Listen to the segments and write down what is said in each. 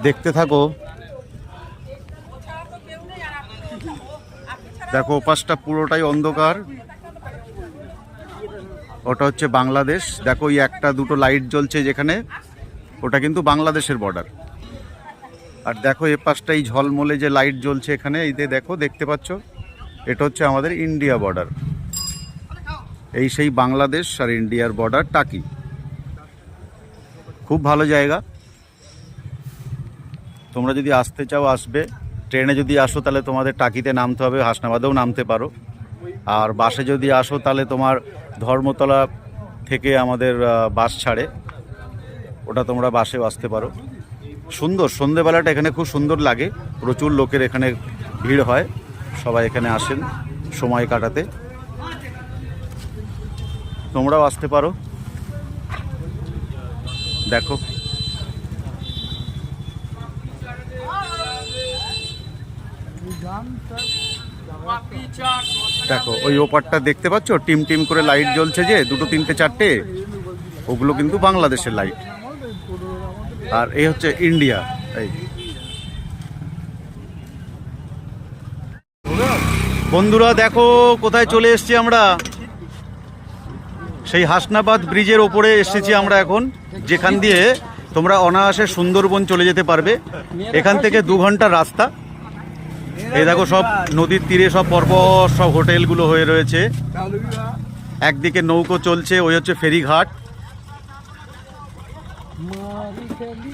দেখতে থাকো। দেখো ওপাশটা পুরোটাই অন্ধকার, ওটা হচ্ছে বাংলাদেশ। দেখো ওই একটা দুটো লাইট জ্বলছে যেখানে, ওটা কিন্তু বাংলাদেশের বর্ডার। আর দেখো এ পাশটাই ঝলমলে যে লাইট জ্বলছে এখানে, এই দেখো দেখতে পাচ্ছ, এটা হচ্ছে আমাদের ইন্ডিয়া বর্ডার। এই সেই বাংলাদেশ আর ইন্ডিয়ার বর্ডার টাকি। খুব ভালো জায়গা, তোমরা যদি আসতে চাও আসবে। ট্রেনে যদি আসো তাহলে তোমাদের টাকিতে নামতে হবে, হাসনাবাদেও নামতে পারো। আর বাসে যদি আসো তাহলে তোমার ধর্মতলা থেকে আমাদের বাস ছাড়ে, ওটা তোমরা বাসেও আসতে পারো। সুন্দর, সন্ধেবেলাটা এখানে খুব সুন্দর লাগে, প্রচুর লোকের এখানে ভিড় হয়, সবাই এখানে আসেন সময় কাটাতে। তোমরাও আসতে পারো। দেখো দেখো ওই ওপারটা দেখতে পাচ্ছ, টিম টিম করে লাইট জ্বলছে যে দুটো তিনটে চারটে, ওগুলো কিন্তু বাংলাদেশের লাইট। আর এই হচ্ছে ইন্ডিয়া। এই বন্ধুরা দেখো কোথায় চলে এসেছি আমরা, সেই হাসনাবাদ ব্রিজের ওপরে এসেছি আমরা এখন, যেখান দিয়ে তোমরা অনায়াসে সুন্দরবন চলে যেতে পারবে। এখান থেকে 2 ঘন্টার রাস্তা। এই দেখো সব নদীর তীরে সব পরপর সব হোটেলগুলো হয়ে রয়েছে, একদিকে নৌকো চলছে, ওই হচ্ছে ফেরিঘাট।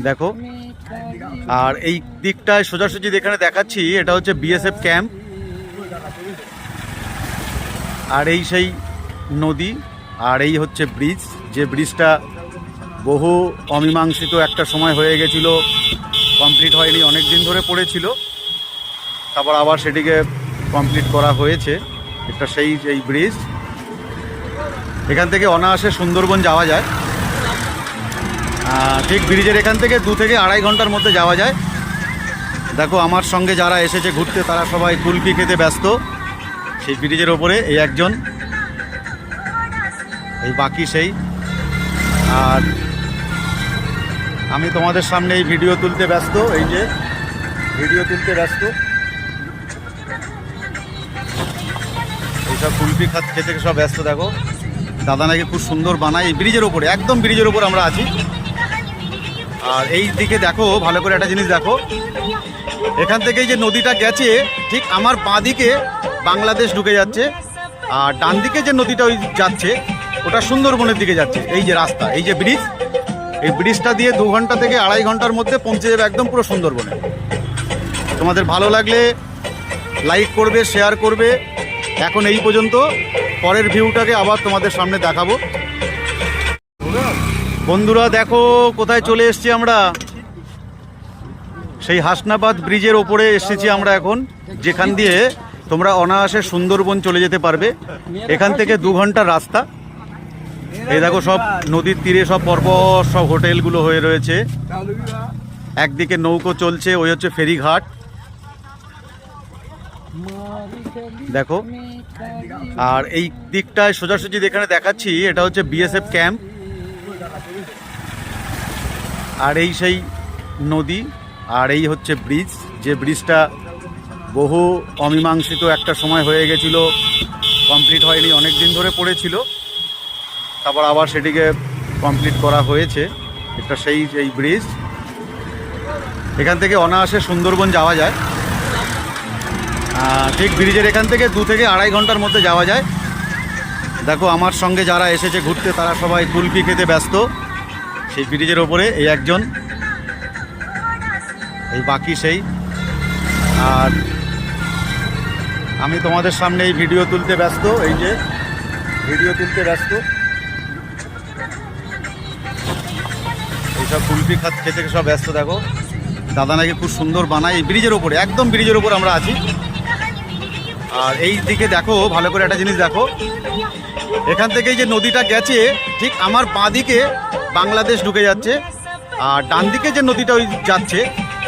দেখো আর এই দিকটায় সোজাসুজি যেখানে দেখাচ্ছি এটা হচ্ছে বিএসএফ ক্যাম্প। আর এই সেই নদী, আর এই হচ্ছে ব্রিজ, যে ব্রিজটা বহু অমীমাংসিত একটা সময় হয়ে গেছিল, কমপ্লিট হয়নি, অনেক দিন ধরে পড়েছিল, তারপর আবার সেটিকে কমপ্লিট করা হয়েছে। এটা সেই এই ব্রিজ, এখান থেকে অনায়াসে সুন্দরবন যাওয়া যায়। ঠিক ব্রিজের এখান থেকে 2 থেকে আড়াই ঘন্টার মধ্যে যাওয়া যায়। দেখো আমার সঙ্গে যারা এসেছে ঘুরতে তারা সবাই কুলফি খেতে ব্যস্ত সেই ব্রিজের ওপরে। এই একজন, এই বাকি সেই। আর আমি তোমাদের সামনে এই ভিডিও তুলতে ব্যস্ত, এই যে ভিডিও তুলতে ব্যস্ত। এইসব কুলফি খেতে সব ব্যস্ত। দেখো দাদা নাকি খুব সুন্দর বানায় এই ব্রিজের ওপরে, একদম ব্রিজের ওপর আমরা আছি। আর এই দিকে দেখো ভালো করে একটা জিনিস দেখো, এখান থেকে যে নদীটা গেছে ঠিক আমার বাঁ দিকে বাংলাদেশ ঢুকে যাচ্ছে, আর ডান দিকে যে নদীটা ওই যাচ্ছে ওটা সুন্দরবনের দিকে যাচ্ছে। এই যে রাস্তা, এই যে ব্রিজ, এই ব্রিজটা দিয়ে 2 ঘন্টা থেকে আড়াই ঘন্টার মধ্যে পৌঁছে যাবে একদম পুরো সুন্দরবনে। তোমাদের ভালো লাগলে লাইক করবে, শেয়ার করবে। এখন এই পর্যন্ত, পরের ভিউটাকে আবার তোমাদের সামনে দেখাবো। বন্ধুরা দেখো কোথায় চলে এসেছি আমরা, সেই হাসনাবাদ ব্রিজের ওপরে এসেছি আমরা এখন, যেখান দিয়ে তোমরা অনায়াসে সুন্দরবন চলে যেতে পারবে। এখান থেকে 2 ঘন্টার রাস্তা। এই দেখো সব নদীর তীরে সব পরপর সব হোটেলগুলো হয়ে রয়েছে, একদিকে নৌকো চলছে, ওই হচ্ছে ফেরিঘাট। দেখো আর এই দিকটায় সোজাসুজি যেখানে দেখাচ্ছি এটা হচ্ছে বিএসএফ ক্যাম্প। আর এই সেই নদী, আর এই হচ্ছে ব্রিজ, যে ব্রিজটা বহু অমীমাংসিত একটা সময় হয়ে গেছিল, কমপ্লিট হয়নি, অনেক দিন ধরে পড়েছিল, তারপর আবার সেটিকে কমপ্লিট করা হয়েছে। এটা সেই এই ব্রিজ, এখান থেকে অনায়াসে সুন্দরবন যাওয়া যায়। ঠিক ব্রিজের এখান থেকে 2 থেকে আড়াই ঘন্টার মধ্যে যাওয়া যায়। দেখো আমার সঙ্গে যারা এসেছে ঘুরতে তারা সবাই কুলফি খেতে ব্যস্ত সেই ব্রিজের ওপরে। এই একজন, এই বাকি সেই। আর আমি তোমাদের সামনে এই ভিডিও তুলতে ব্যস্ত, এই যে ভিডিও তুলতে ব্যস্ত। এইসব কুলফি খেতে সব ব্যস্ত। দেখো দাদা নাকি খুব সুন্দর বানায় এই ব্রিজের ওপরে, একদম ব্রিজের ওপর আমরা আছি। আর এই দিকে দেখো ভালো করে একটা জিনিস দেখো, এখান থেকে যে নদীটা গেছে ঠিক আমার বাঁ দিকে বাংলাদেশ ঢুকে যাচ্ছে, আর ডান দিকে যে নদীটা ওই যাচ্ছে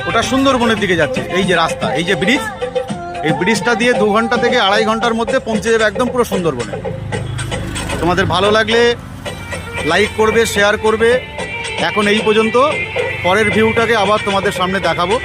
ওটা সুন্দরবনের দিকে যাচ্ছে। এই যে রাস্তা, এই যে ব্রিজ, এই ব্রিজটা দিয়ে 2 ঘন্টা থেকে আড়াই ঘন্টার মধ্যে পৌঁছে যাবে একদম পুরো সুন্দরবনে। তোমাদের ভালো লাগলে লাইক করবে, শেয়ার করবে। এখন এই পর্যন্ত, পরের ভিউটাকে আবার তোমাদের সামনে দেখাবো।